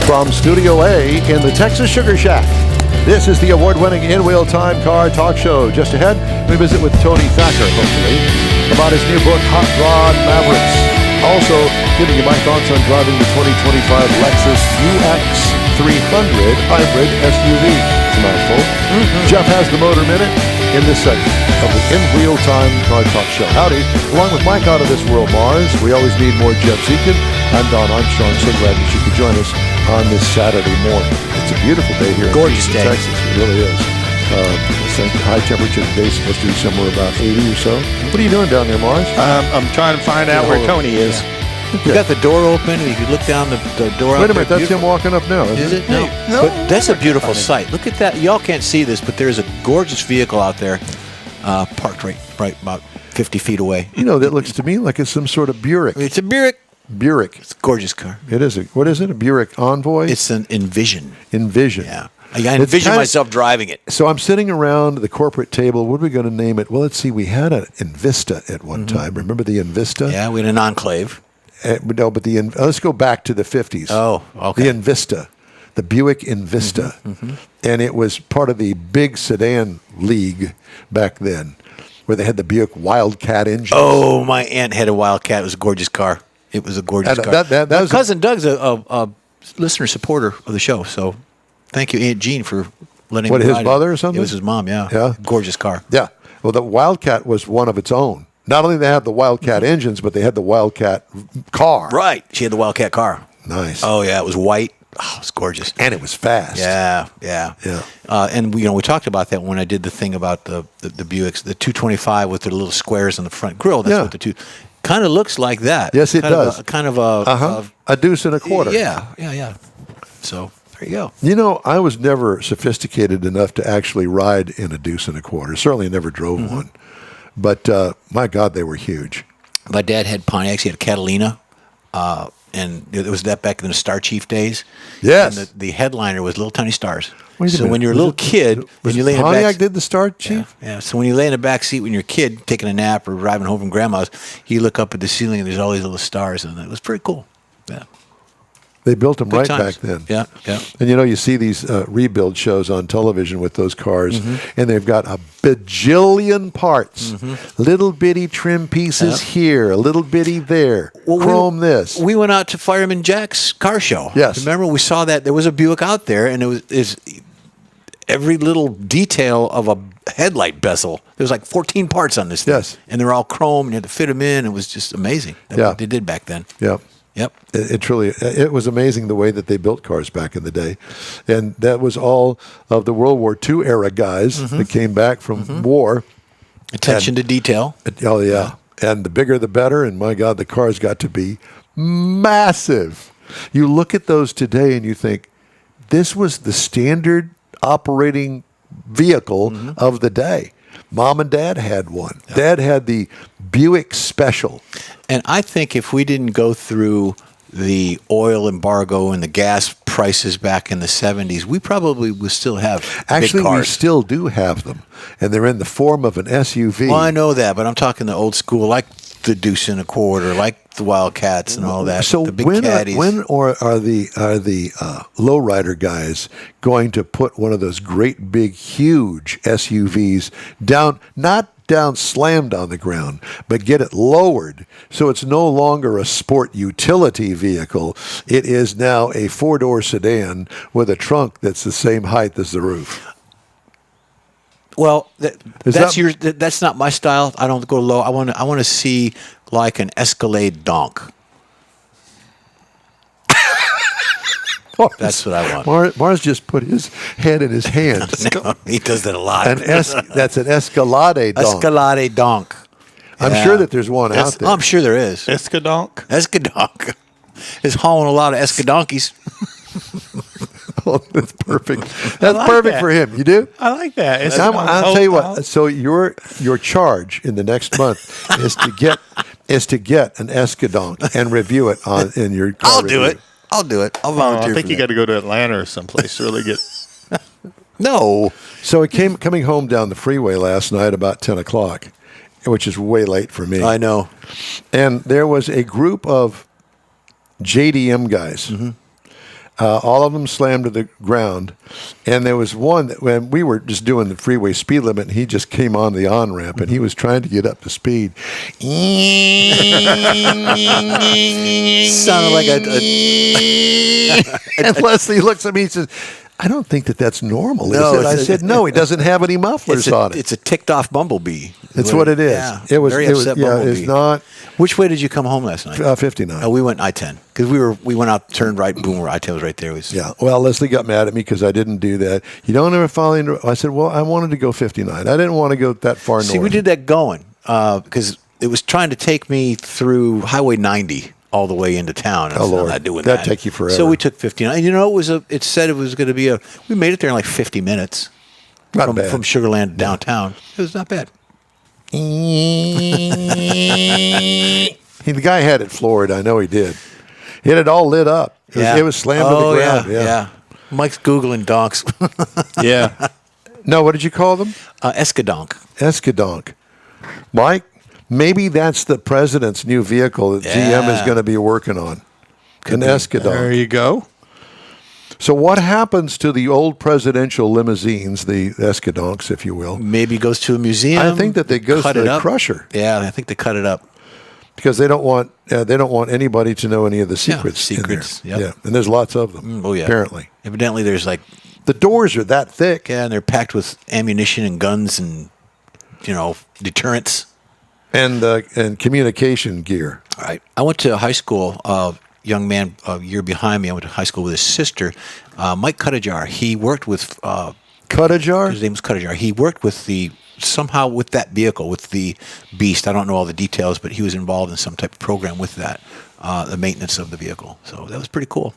From Studio A in the Texas Sugar Shack, this is the award-winning InWheelTime Car Talk Show. Just ahead, we visit with Tony Thacker, hopefully, about his new book, Hot Rod Mavericks. Also, giving you my thoughts on driving the 2025 Lexus UX300 hybrid SUV. It's a mouthful. Jeff has the Motor Minute in this segment of the InWheelTime Car Talk Show. Howdy. Along with Mike out of this world, Mars, we always need more Jeff Zekin. I'm Don Armstrong. So glad that you could join us on this Saturday morning. It's a beautiful day here Gorgeous in day. Texas. It really is. I think the high temperature today is supposed to be somewhere about 80 or so. What are you doing down there, Mars? I'm trying to find out where Tony is. You got the door open. You can look down the door. Wait a minute, that's him walking up now, Is it? No. But that's a beautiful sight. Look at that. Y'all can't see this, but there's a gorgeous vehicle out there parked right about 50 feet away. You know, that looks to me like it's some sort of Buick. It's a Buick. It's a gorgeous car. It is. What is it? A Buick Envoy? It's an Envision. Envision. Yeah. I envision myself driving it. So I'm sitting around the corporate table. What are we going to name it? Well, let's see. We had an Invista at one time. Remember the Invista? Yeah, we had an Enclave. No, but let's go back to the 50s. Oh, okay. The Invista, the Buick Invista. And it was part of the big sedan league back then, where they had the Buick Wildcat engine. Oh, my aunt had a Wildcat. It was a gorgeous car. It was a gorgeous car. My cousin Doug's a listener supporter of the show, so thank you, Aunt Jean, for letting me ride his mother or something? It was his mom, yeah. Yeah. Gorgeous car. Yeah. Well, the Wildcat was one of its own. Not only they had the Wildcat engines, but they had the Wildcat car. Right. She had the Wildcat car. Nice. Oh, yeah. It was white. Oh, it was gorgeous. And it was fast. Yeah. And we talked about that when I did the thing about the Buicks, the 225 with the little squares on the front grille. That's what the two kind of looks like that. Yes, it does. A deuce and a quarter. Yeah. So there you go. You know, I was never sophisticated enough to actually ride in a deuce and a quarter. Certainly never drove one. But my God, they were huge. My dad had Pontiacs. He had a Catalina. And it was that back in the Star Chief days. Yes. And the headliner was little tiny stars. Wait a minute. When you're a little kid, when you lay in the Pontiac back, did the Star Chief? Yeah. So when you lay in the back seat when you're a kid taking a nap or driving home from grandma's, you look up at the ceiling and there's all these little stars, and it was pretty cool. Yeah. They built them Good right times. back then. Yeah. And you see these rebuild shows on television with those cars, and they've got a bajillion parts. Little bitty trim pieces here, a little bitty there, chrome this. We went out to Fireman Jack's car show. Yes. Remember, we saw that there was a Buick out there, and is every little detail of a headlight bezel. There was like 14 parts on this thing. Yes. And they're all chrome, and you had to fit them in. It was just amazing. That's what they did back then. Yeah. Yep. It truly, it was amazing the way that they built cars back in the day. And that was all of the World War II era guys that came back from war. Attention to detail. Oh, yeah. And the bigger the better. And my God, the cars got to be massive. You look at those today and you think, this was the standard operating vehicle of the day. Mom and Dad had one. Yeah. Dad had the Buick Special. And I think if we didn't go through the oil embargo and the gas prices back in the 70s, we probably would still have Actually, big cars. We still do have them. And they're in the form of an SUV. Well, I know that, but I'm talking the old school, like the deuce and a quarter, like the Wildcats and all that. So the big when caddies. are the lowrider guys going to put one of those great big huge SUVs down, not down slammed on the ground, but get it lowered so it's no longer a sport utility vehicle. It is now a 4-door sedan with a trunk that's the same height as the roof. Well, that's not my style. I don't go low. I want to see like an Escalade donk. That's what I want. Mars just put his head in his hand. No, he does that a lot. That's an Escalade donk. Escalade donk. I'm sure that there's one out there. I'm sure there is. Escadonk? Escadonk is hauling a lot of escadonkies. Oh, that's perfect. That's perfect for him. You do? I like that. I'll tell you what. So your charge in the next month is to get an Escadonk and review it in your car. I'll do it. I'll volunteer. I think you got to go to Atlanta or someplace to really get. No. So it coming home down the freeway last night about 10 o'clock, which is way late for me. I know. And there was a group of JDM guys All of them slammed to the ground. And there was one that when we were just doing the freeway speed limit, and he just came on the on-ramp, and he was trying to get up to speed. Sounded like And Leslie looks at me and says, I don't think that's normal, is No, it? I said, no, he doesn't have any mufflers on it. It's a ticked-off bumblebee. It's what it is. Yeah, it was very upset bumblebee. It's not. Which way did you come home last night? 59. Oh, we went I-10 because we went out, turned right, boom, I-10 was right there. Yeah. Well, Leslie got mad at me because I didn't do that. You don't ever follow. I said, well, I wanted to go 59. I didn't want to go that far north. See, we did that going because it was trying to take me through Highway 90 all the way into town. Oh, Lord. I'm not doing That'd take you forever. So we took 59. And it said it was going to be we made it there in like 50 minutes. Not bad. From Sugar Land to downtown. It was not bad. The guy had it floored. I know he did. He had it all lit up. It was slammed to the ground. Yeah. Mike's Googling donks. Yeah. No, what did you call them? Escadonk. Escadonk. Mike, maybe that's the president's new vehicle that GM is going to be working on. An Escadonk. There you go. So what happens to the old presidential limousines, the Escadonks, if you will? Maybe goes to a museum. I think that they go to the crusher. Yeah, I think they cut it up. Because they don't want anybody to know any of the secrets. Yeah, in there. Yep. Yeah, and there's lots of them. Oh yeah, apparently. Evidently, there's like the doors are that thick. Yeah, and they're packed with ammunition and guns and deterrents and communication gear. All right. I went to high school. Young man, a year behind me. I went to high school with his sister, Mike Cuttajar. He worked with Cuttajar. His name was Cuttajar. He worked with with that vehicle, with the Beast. I don't know all the details, but he was involved in some type of program with that, the maintenance of the vehicle. So that was pretty cool.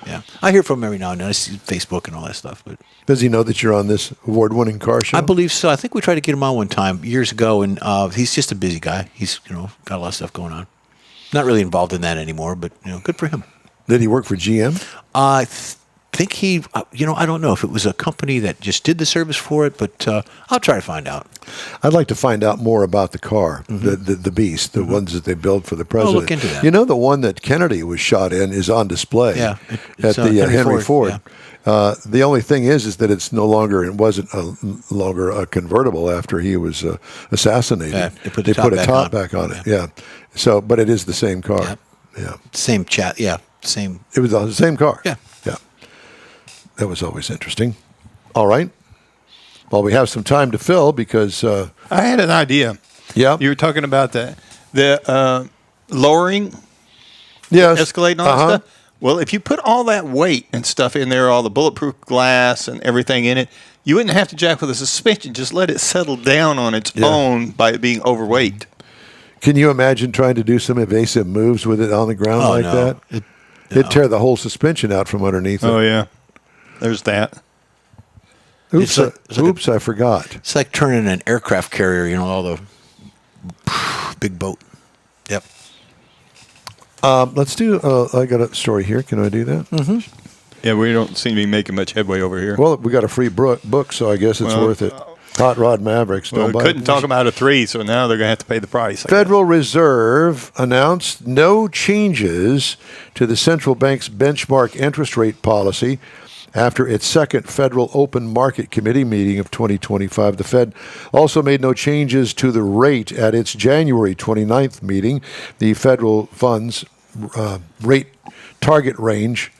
Yeah, I hear from him every now and then. I see Facebook and all that stuff. But does he know that you're on this award-winning car show? I believe so. I think we tried to get him on one time years ago, and he's just a busy guy. He's got a lot of stuff going on. Not really involved in that anymore, but good for him. Did he work for GM? I think he, I don't know if it was a company that just did the service for it, but I'll try to find out. I'd like to find out more about the car, the Beast, the ones that they build for the president. I'll look into that. The one that Kennedy was shot in is on display at the Henry Ford. Yeah. The only thing is that it's no longer, it wasn't longer a convertible after he was assassinated. Yeah, they put a top back on it. Yeah. So, but it is the same car. Yeah. Yeah. Same chat. Yeah. Same. It was the same car. Yeah. Yeah. That was always interesting. All right. Well, we have some time to fill because I had an idea. Yeah. You were talking about the lowering, yes, escalating all that stuff. Well, if you put all that weight and stuff in there, all the bulletproof glass and everything in it, you wouldn't have to jack with a suspension. Just let it settle down on its own by it being overweight. Can you imagine trying to do some evasive moves with it on the ground that? It'd tear the whole suspension out from underneath it. Oh, yeah. There's that. Oops, I forgot. It's like turning an aircraft carrier, all the big boat. Yep. Let's do, I got a story here. Can I do that? Mm-hmm. Yeah, we don't seem to be making much headway over here. Well, we got a free book, so I guess it's worth it. Hot Rod Mavericks. Well, couldn't talk them out of 3, so now they're going to have to pay the price. Federal Reserve announced no changes to the central bank's benchmark interest rate policy after its second Federal Open Market Committee meeting of 2025. The Fed also made no changes to the rate at its January 29th meeting. The federal funds rate target range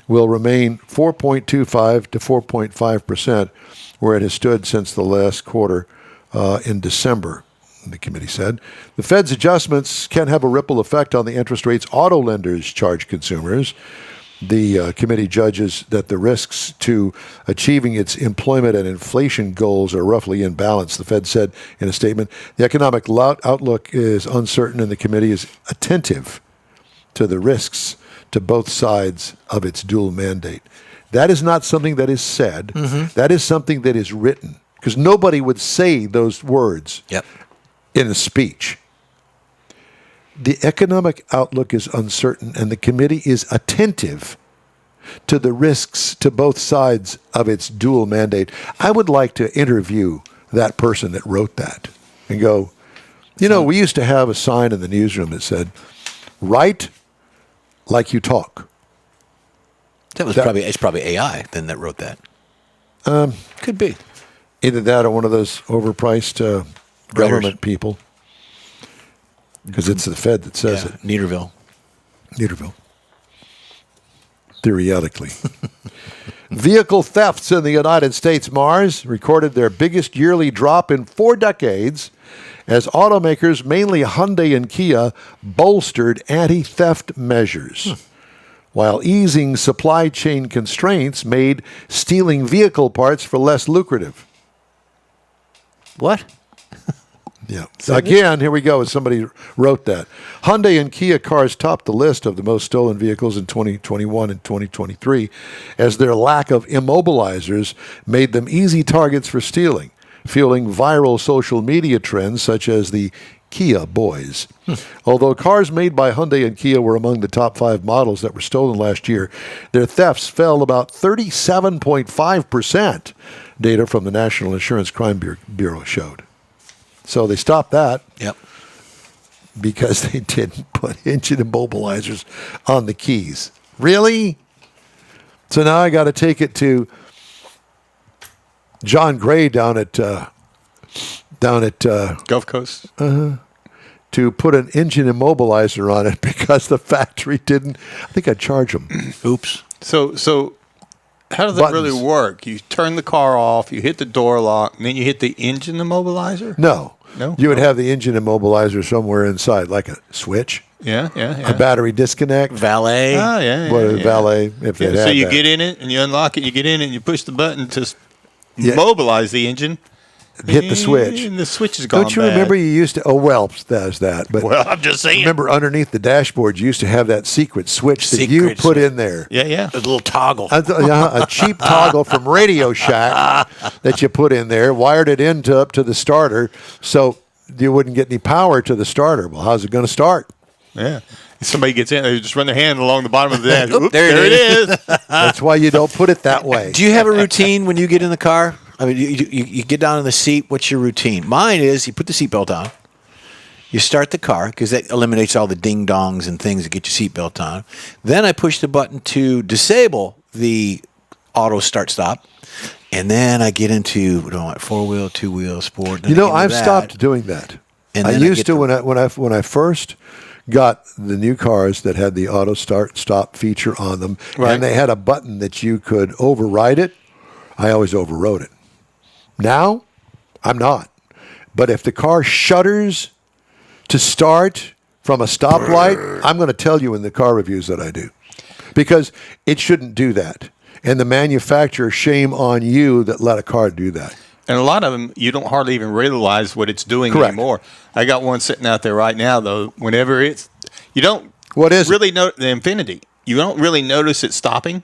will remain 4.25 to 4.5%, where it has stood since the last quarter in December, the committee said. The Fed's adjustments can have a ripple effect on the interest rates auto lenders charge consumers. The committee judges that the risks to achieving its employment and inflation goals are roughly in balance, the Fed said in a statement. The economic outlook is uncertain, and the committee is attentive to the risks to both sides of its dual mandate. That is not something that is said. Mm-hmm. That is something that is written, because nobody would say those words in a speech. The economic outlook is uncertain, and the committee is attentive to the risks to both sides of its dual mandate. I would like to interview that person that wrote that and go, we used to have a sign in the newsroom that said, write like you talk. It's probably AI then that wrote that. Could be. Either that or one of those overpriced government people. Because it's the Fed that says it. Neaterville. Theoretically. Vehicle thefts in the United States, Mars, recorded their biggest yearly drop in 4 decades as automakers, mainly Hyundai and Kia, bolstered anti-theft measures, while easing supply chain constraints made stealing vehicle parts for less lucrative. What? Yeah. Again, here we go. Somebody wrote that. Hyundai and Kia cars topped the list of the most stolen vehicles in 2021 and 2023 as their lack of immobilizers made them easy targets for stealing, fueling viral social media trends such as the Kia Boys. Although cars made by Hyundai and Kia were among the top 5 models that were stolen last year, their thefts fell about 37.5%, data from the National Insurance Crime Bureau showed. So they stopped that. Yep. Because they didn't put engine immobilizers on the keys. Really? So now I got to take it to John Gray down at Gulf Coast. To put an engine immobilizer on it because the factory didn't. I think I'd charge them. Oops. So how does that really work? You turn the car off, you hit the door lock, and then you hit the engine immobilizer? No. No? You would have the engine immobilizer somewhere inside, like a switch, Yeah. a battery disconnect. Valet. Oh, yeah. Valet, if they had So you that. get in it, and you unlock it, you get in it, and you push the button to mobilize the engine. Hit the switch. And the switch is gone Don't you bad. remember you used to, there's that. But Well, I'm just saying. remember underneath the dashboard, you used to have that secret switch that you Secret put switch. in there. Yeah. A little toggle. A cheap toggle from Radio Shack that you put in there, wired it up to the starter so you wouldn't get any power to the starter. Well, how's it going to start? Yeah. If somebody gets in, they just run their hand along the bottom of the dash. Oops, there it there it is. That's why you don't put it that way. Do you have a routine when you get in the car? I mean, you get down in the seat. What's your routine? Mine is you put the seatbelt on. You start the car because that eliminates all the ding-dongs and things that get your seatbelt on. Then I push the button to disable the auto start-stop. And then I get into 4-wheel, 2-wheel, sport. I've stopped doing that. And I then used to when I first got the new cars that had the auto start-stop feature on them, Right. and they had a button that you could override it. I always overrode it. Now, I'm not. But if the car shudders to start from a stoplight, I'm going to tell you in the car reviews that I do. Because it shouldn't do that. And the manufacturer, shame on you that let a car do that. And a lot of them, you don't hardly even realize what it's doing Correct. anymore. I got one sitting out there right now, though. Whenever you don't What is really know the Infinity. You don't really notice it stopping.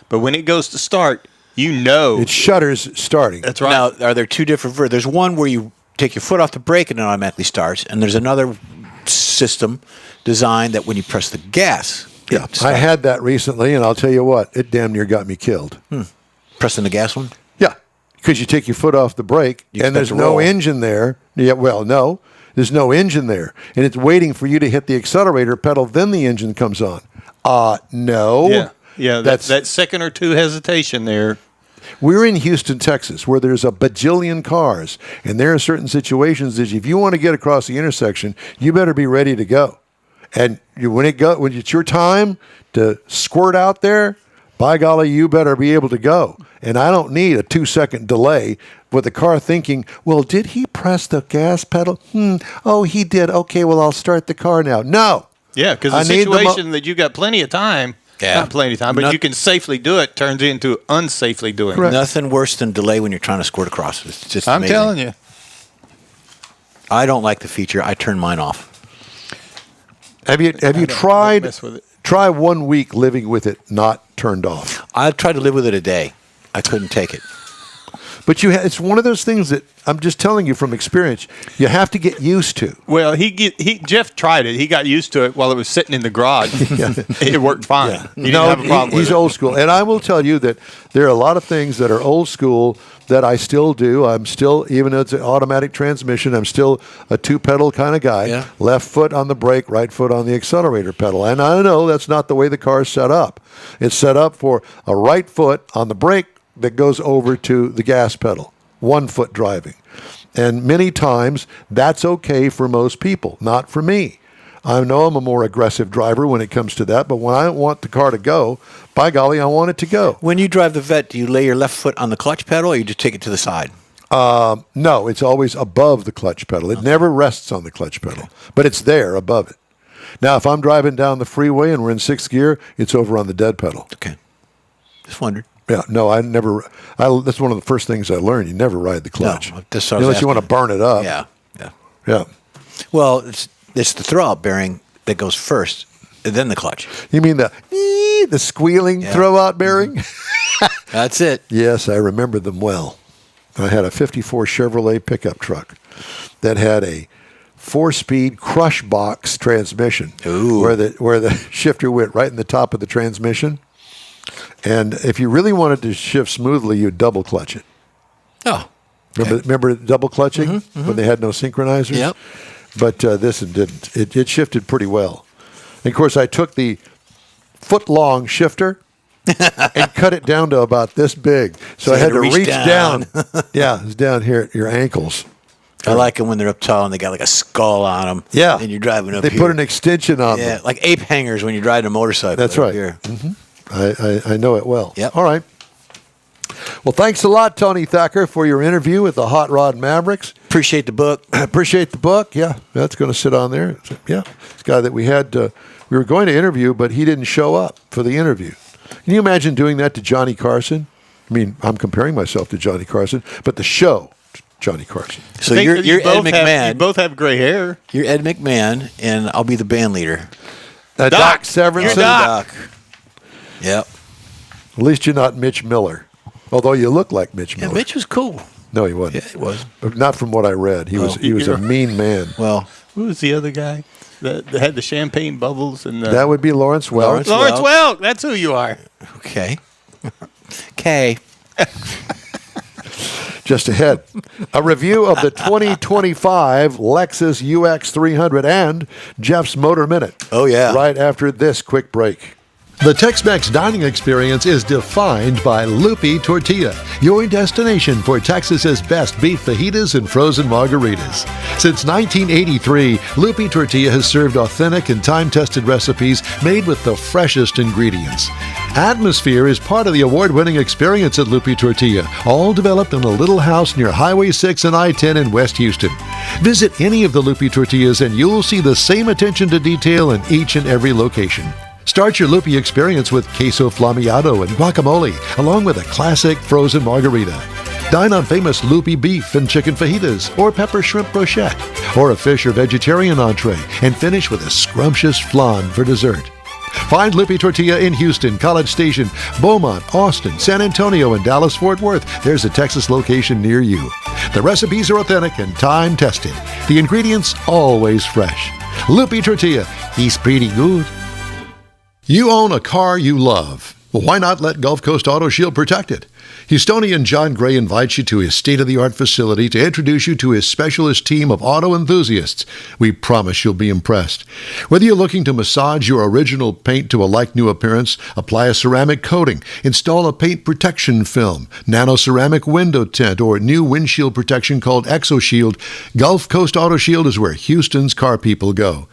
But when it goes to start, it shudders starting. That's right. Now, are there two different versions? There's one where you take your foot off the brake and it automatically starts, and there's another system designed that when you press the gas, Yeah, it starts. I had that recently, and I'll tell you what, it damn near got me killed. Pressing the gas one. Yeah, because you take your foot off the brake, You and there's expect to no roll. engine there. Yeah, well, no, there's no engine there, and it's waiting for you to hit the accelerator pedal, then the engine comes on. No. Yeah. That second or two hesitation there. We're in Houston, Texas, where there's a bajillion cars, and there are certain situations that if you want to get across the intersection, you better be ready to go. And when it's your time to squirt out there, by golly, you better be able to go. And I don't need a 2-second delay with the car thinking, well, did he press the gas pedal? Oh, he did. Okay, well, I'll start the car now. No. Yeah, because the situation that you got plenty of time, not plenty of time, but you can safely do it, turns into unsafely doing Correct. it. Nothing worse than delay when you're trying to squirt across. It's just I'm amazing. telling you. I don't like the feature. I turn mine off. Have you tried? mess with it. Try 1 week living with it not turned off. I tried to live with it a day. I couldn't take it. But it's one of those things that I'm just telling you from experience. You have to get used to. Well, Jeff tried it. He got used to it while it was sitting in the garage. It worked fine. Yeah. He didn't have a problem with he's it. old school. And I will tell you that there are a lot of things that are old school that I still do. I'm still, even though it's an automatic transmission, I'm still a two-pedal kind of guy. Yeah. Left foot on the brake, right foot on the accelerator pedal. And I know that's not the way the car is set up. It's set up for a right foot on the brake that goes over to the gas pedal. 1 foot driving. And many times that's okay for most people, not for me. I know I'm a more aggressive driver when it comes to that, but when I want the car to go, by golly, I want it to go. When you drive the Vet, do you lay your left foot on the clutch pedal, or you just take it to the side? No, it's always above the clutch pedal. It never rests on the clutch pedal, but it's there above it. Now, if I'm driving down the freeway and we're in 6th gear, it's over on the dead pedal. Okay. Just wondered. Yeah, no, that's one of the first things I learned. You never ride the clutch. No, that's what I was unless you want to asking. burn it up. Yeah. Well, it's the throw-out bearing that goes first, and then the clutch. You mean the squealing throw-out bearing? That's it. Yes, I remember them well. I had a 54 Chevrolet pickup truck that had a 4-speed crush box transmission. Ooh. where the shifter went right in the top of the transmission. And if you really wanted to shift smoothly, you'd double clutch it. Oh. Remember double clutching when they had no synchronizers? Yep. But this one didn't. It shifted pretty well. And of course, I took the foot-long shifter and cut it down to about this big. So I had to reach down. Yeah, it's down here at your ankles. I like them when they're up tall and they got like a skull on them. Yeah. And you're driving up They here. put an extension on them. Yeah, like ape hangers when you're driving a motorcycle. That's up right. Here. I know it well. Yep. All right. Well, thanks a lot, Tony Thacker, for your interview with the Hot Rod Mavericks. Appreciate the book. Appreciate the book. Yeah, that's going to sit on there. Yeah, this guy that we were going to interview, but he didn't show up for the interview. Can you imagine doing that to Johnny Carson? I mean, I'm comparing myself to Johnny Carson, but the show, Johnny Carson. So I think you're Ed both McMahon. you both have gray hair. You're Ed McMahon, and I'll be the band leader. Doc Severinsen. You're Doc. Yep. At least you're not Mitch Miller, although you look like Mitch Yeah, Miller. Mitch was cool. No, he wasn't. Yeah, he was. Not from what I read. He was a mean man. Well, Who was the other guy that had the champagne bubbles and That would be Lawrence Welk. Lawrence Lawrence Welk? That's who you are. okay. Okay. Just ahead, a review of the 2025 Lexus UX300 and Jeff's Motor Minute. Oh, yeah. Right after this quick break. The Tex-Mex dining experience is defined by Lupi Tortilla, your destination for Texas's best beef fajitas and frozen margaritas. Since 1983, Lupi Tortilla has served authentic and time-tested recipes made with the freshest ingredients. Atmosphere is part of the award-winning experience at Lupi Tortilla, all developed in a little house near Highway 6 and I-10 in West Houston. Visit any of the Lupi Tortillas and you'll see the same attention to detail in each and every location. Start your Lupi experience with queso flammeado and guacamole, along with a classic frozen margarita. Dine on famous Lupi beef and chicken fajitas, or pepper shrimp brochette, or a fish or vegetarian entree, and finish with a scrumptious flan for dessert. Find Lupi Tortilla in Houston, College Station, Beaumont, Austin, San Antonio, and Dallas-Fort Worth. There's a Texas location near you. The recipes are authentic and time-tested. The ingredients always fresh. Lupi Tortilla, he's pretty good. You own a car you love. Well, why not let Gulf Coast Auto Shield protect it? Houstonian John Gray invites you to his state-of-the-art facility to introduce you to his specialist team of auto enthusiasts. We promise you'll be impressed. Whether you're looking to massage your original paint to a like-new appearance, apply a ceramic coating, install a paint protection film, nano-ceramic window tint, or new windshield protection called ExoShield, Gulf Coast Auto Shield is where Houston's car people go.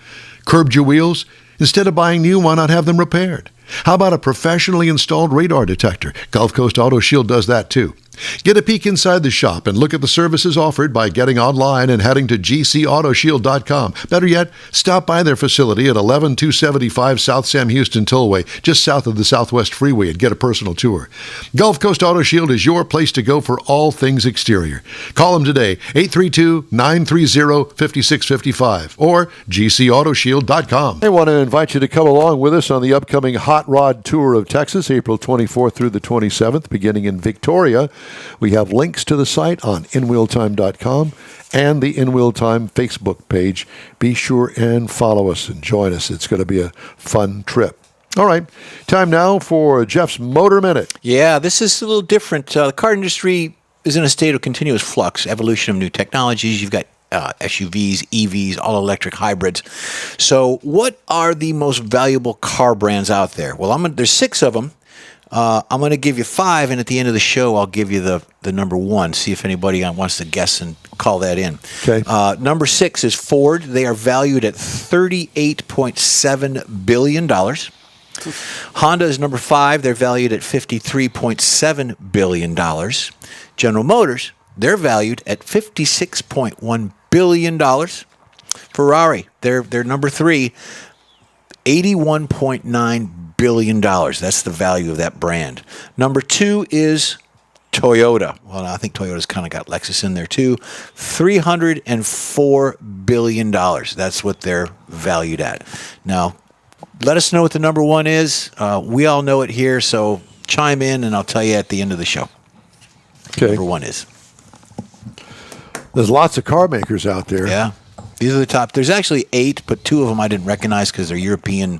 Curbed your wheels? Instead of buying new, why not have them repaired? How about a professionally installed radar detector? Gulf Coast Auto Shield does that too. Get a peek inside the shop and look at the services offered by getting online and heading to gcautoshield.com. Better yet, stop by their facility at 11275 South Sam Houston Tollway, just south of the Southwest Freeway, and get a personal tour. Gulf Coast Auto Shield is your place to go for all things exterior. Call them today, 832-930-5655 or gcautoshield.com. I want to invite you to come along with us on the upcoming Hot Hot Rod Tour of Texas, April 24th through the 27th, beginning in Victoria. We have links to the site on InWheelTime.com and the InWheelTime Facebook page. Be sure and follow us and join us. It's going to be a fun trip. All right, time now for Jeff's Motor Minute. Yeah, this is a little different. The car industry is in a state of continuous flux, evolution of new technologies. You've got SUVs, EVs, all-electric hybrids. So what are the most valuable car brands out there? Well, there's 6 of them. I'm going to give you 5, and at the end of the show, I'll give you the number 1. See if anybody wants to guess and call that in. Okay. Number 6 is Ford. They are valued at $38.7 billion. Honda is number 5. They're valued at $53.7 billion. General Motors, they're valued at $56.1 billion. Ferrari, they're number 3, $81.9 billion. That's the value of that brand. Number 2 is Toyota. Well, I think Toyota's kind of got Lexus in there too. $304 billion. That's what they're valued at. Now, let us know what the number 1 is. We all know it here, so chime in, and I'll tell you at the end of the show. Okay. Number 1 is. There's lots of car makers out there. Yeah. These are the top. There's actually 8, but 2 of them I didn't recognize because they're European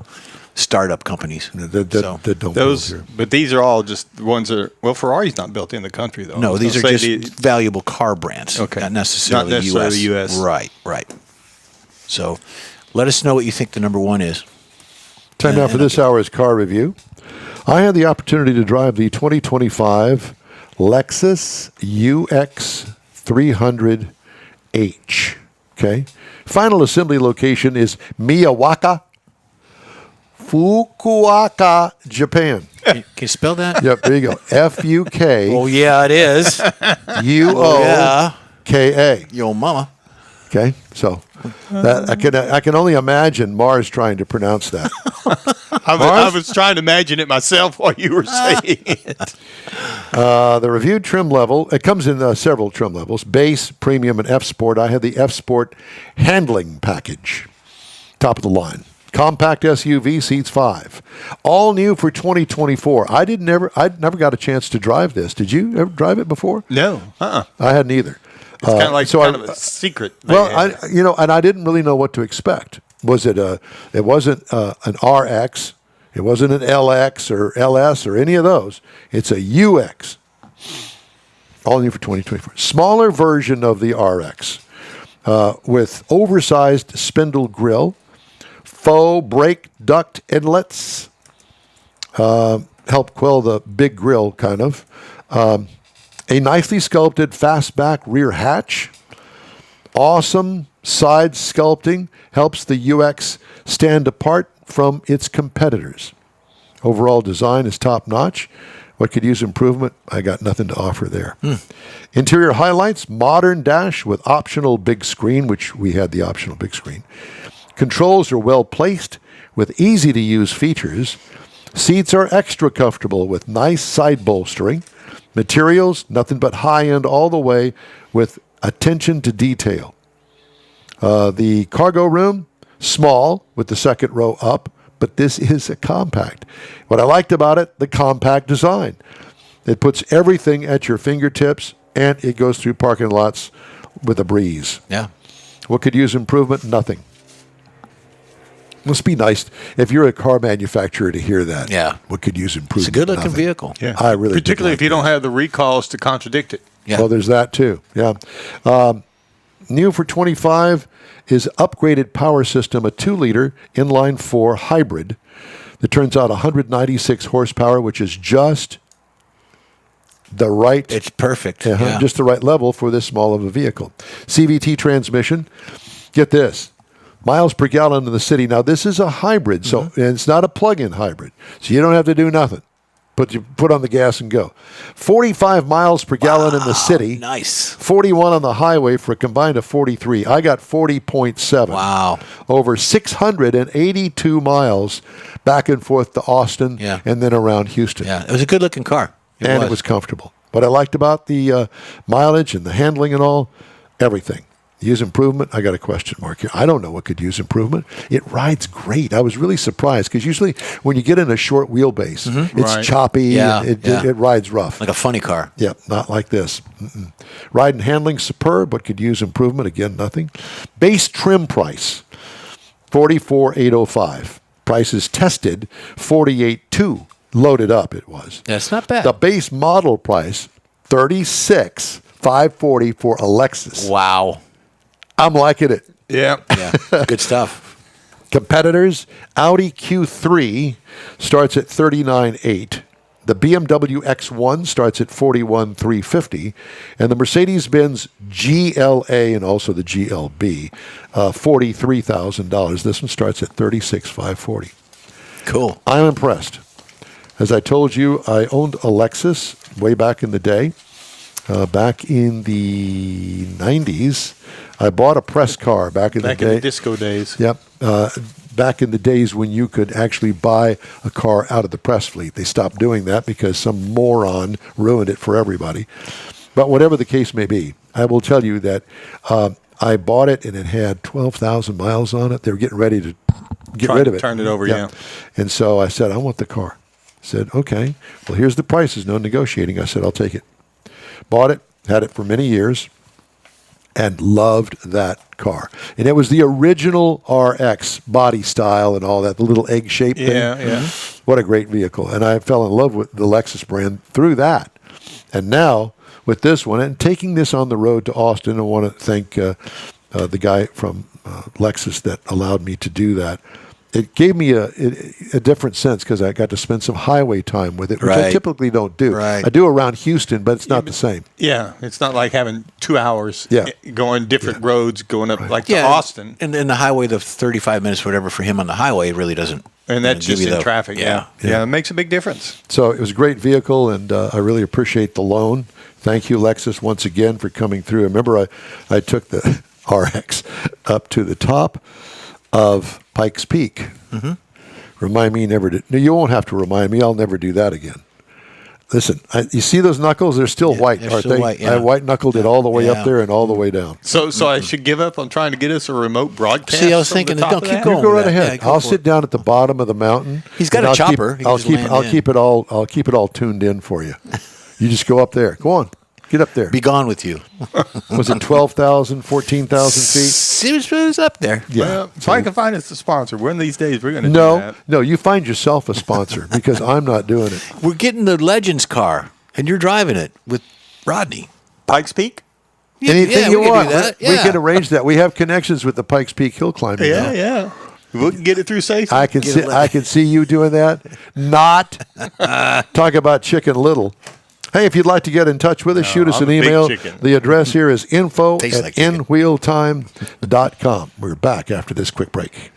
startup companies. That don't Those, build here. but these are all just the ones that are, well, Ferrari's not built in the country, though. No, these are just valuable car brands. Okay. Not necessarily, US. Right. So let us know what you think the number 1 is. Time now for this hour's car review. I had the opportunity to drive the 2025 Lexus UX300H. Okay. Final assembly location is Miyawaka, Fukuoka, Japan. Can you spell that? Yep, there you go. F-U-K. Oh, yeah, it is. U-O-K-A. Yo, mama. Okay, so that I can only imagine Mars trying to pronounce that. I was trying to imagine it myself while you were saying it. The reviewed trim level, it comes in several trim levels, base, premium, and F Sport. I had the F Sport handling package, top of the line. Compact SUV, seats 5. All new for 2024. I never got a chance to drive this. Did you ever drive it before? No. I hadn't either. It's kind of like a secret. Well, and I didn't really know what to expect. It wasn't an RX, it wasn't an LX or LS or any of those. It's a UX. All new for 2024. Smaller version of the RX with oversized spindle grille, faux brake duct inlets, help quell the big grill kind of. A nicely sculpted fastback rear hatch. Awesome side sculpting helps the UX stand apart from its competitors. Overall design is top-notch. What could use improvement? I got nothing to offer there. Interior highlights, modern dash with optional big screen, which we had the optional big screen. Controls are well placed with easy-to-use features. Seats are extra comfortable with nice side bolstering. Materials, nothing but high-end all the way with attention to detail. The cargo room, small with the second row up, but this is a compact. What I liked about it, the compact design. It puts everything at your fingertips, and it goes through parking lots with a breeze. Yeah. What could use improvement? Nothing. Must be nice if you're a car manufacturer to hear that. Yeah. What could use improvement? It's a good-looking Nothing. vehicle. Yeah. I really did particularly like if you don't that. have the recalls to contradict it. Yeah. Well, there's that too. Yeah. New for 25 is upgraded power system, a 2-liter inline-4 hybrid that turns out 196 horsepower, which is just the right. It's perfect. Yeah. Just the right level for this small of a vehicle. CVT transmission. Get this. Miles per gallon in the city. Now, this is a hybrid, so and it's not a plug-in hybrid, so you don't have to do nothing. But you put on the gas and go. 45 miles per gallon in the city. Nice. 41 on the highway for a combined of 43. I got 40.7. Wow. Over 682 miles back and forth to Austin and then around Houston. Yeah, it was a good-looking car. It was comfortable. What I liked about the mileage and the handling and all, everything. Use improvement, I got a question mark here. I don't know what could use improvement. It rides great. I was really surprised because usually when you get in a short wheelbase, it's Right. choppy. Yeah, and yeah. it rides rough. Like a funny car. Yeah, not like this. Ride and handling superb, but could use improvement. Again, nothing. Base trim price, $44,805. Prices tested, $48,200. Loaded up, it was. That's not bad. The base model price, $36,540 for a Lexus. Wow. I'm liking it. Yeah. Yeah. Good stuff. Competitors, Audi Q3 starts at $39,800. The BMW X1 starts at $41,350, and the Mercedes-Benz GLA and also the GLB, $43,000. This one starts at $36,540. Cool. I'm impressed. As I told you, I owned a Lexus way back in the day. Back in the 90s, I bought a press car back in the Back day. in the disco days. Yep. Back in the days when you could actually buy a car out of the press fleet. They stopped doing that because some moron ruined it for everybody. But whatever the case may be, I will tell you that I bought it and it had 12,000 miles on it. They were getting ready to get rid of it. Turn it over, yeah. And so I said, I want the car. I said, okay, well, here's the prices. No negotiating. I said, I'll take it. Bought it, had it for many years, and loved that car. And it was the original RX body style and all that, the little egg-shaped thing. Yeah. What a great vehicle. And I fell in love with the Lexus brand through that. And now, with this one, and taking this on the road to Austin, I want to thank the guy from Lexus that allowed me to do that. It gave me a different sense because I got to spend some highway time with it, which I Right. typically don't do. Right. I do around Houston, but it's not the same. Yeah. It's not like having 2 hours Yeah. going different roads, going up like to Yeah. Austin. And then the highway, the 35 minutes, whatever, for him on the highway, it really doesn't. And that's give just you in the- traffic. Yeah. It makes a big difference. So it was a great vehicle, and I really appreciate the loan. Thank you, Lexus, once again for coming through. Remember, I took the RX up to the top of Pikes Peak. Mm-hmm. Remind me never to. No, you won't have to remind me. I'll never do that again. Listen, you see those knuckles? They're still white, they're aren't still they? white, yeah. I white-knuckled it all the way Yeah. up there and all the way down. So I should give up on trying to get us a remote broadcast. See, I was from the thinking, top don't of keep that? going. You go right with that. ahead. Yeah, go I'll for sit it. down at the bottom of the mountain. He's got and a I'll chopper. He can I'll just keep. land I'll in. keep it all. I'll keep it all tuned in for you. You just go up there. Go on. Get up there. Be gone with you. Was it 12,000, 14,000 feet? It's up there. Yeah. Well, if I can find us a sponsor, one of these days we're going to do No, that. no. You find yourself a sponsor because I'm not doing it. We're getting the Legends car, and you're driving it with Rodney. Pikes Peak? Anything yeah, you we can want, do that. we Yeah. can arrange that. We have connections with the Pikes Peak hill climbing. Yeah, now. yeah. We can get it through safely. I can see. I can see you doing that. Not talk about Chicken Little. Hey, if you'd like to get in touch with us, shoot us I'm an a big email. chicken. The address here is Tastes like chicken. info@InWheelTime.com. We're back after this quick break.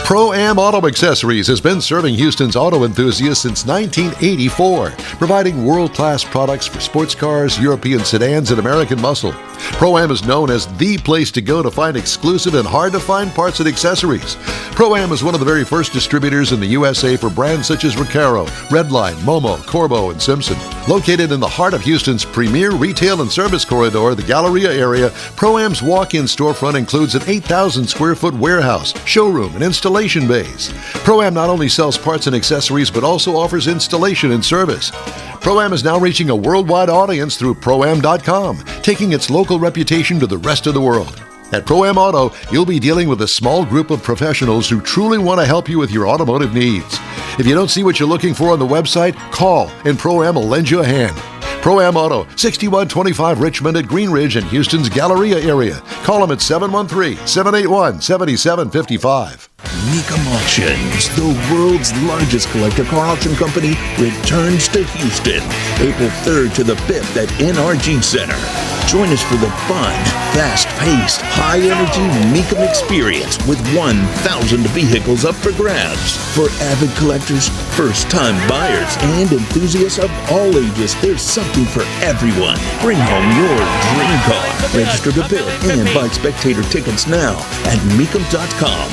Pro-Am Auto Accessories has been serving Houston's auto enthusiasts since 1984, providing world-class products for sports cars, European sedans, and American muscle. Pro-Am is known as the place to go to find exclusive and hard-to-find parts and accessories. Pro-Am is one of the very first distributors in the USA for brands such as Recaro, Redline, Momo, Corbo, and Simpson. Located in the heart of Houston's premier retail and service corridor, the Galleria area, Pro-Am's walk-in storefront includes an 8,000-square-foot warehouse, showroom, and installation bays. Pro-Am not only sells parts and accessories, but also offers installation and service. Pro-Am is now reaching a worldwide audience through Pro-Am.com, taking its local reputation to the rest of the world. At Pro-Am Auto, you'll be dealing with a small group of professionals who truly want to help you with your automotive needs. If you don't see what you're looking for on the website, call and Pro-Am will lend you a hand. Pro-Am Auto, 6125 Richmond at Green Ridge in Houston's Galleria area. Call them at 713-781-7755. Mecum Auctions, the world's largest collector car auction company, returns to Houston, April 3rd to the 5th at NRG Center. Join us for the fun, fast-paced, high-energy Mecum experience with 1,000 vehicles up for grabs. For avid collectors, first-time buyers, and enthusiasts of all ages, there's something for everyone. Bring home your dream car. Register to bid and buy spectator tickets now at Mecum.com.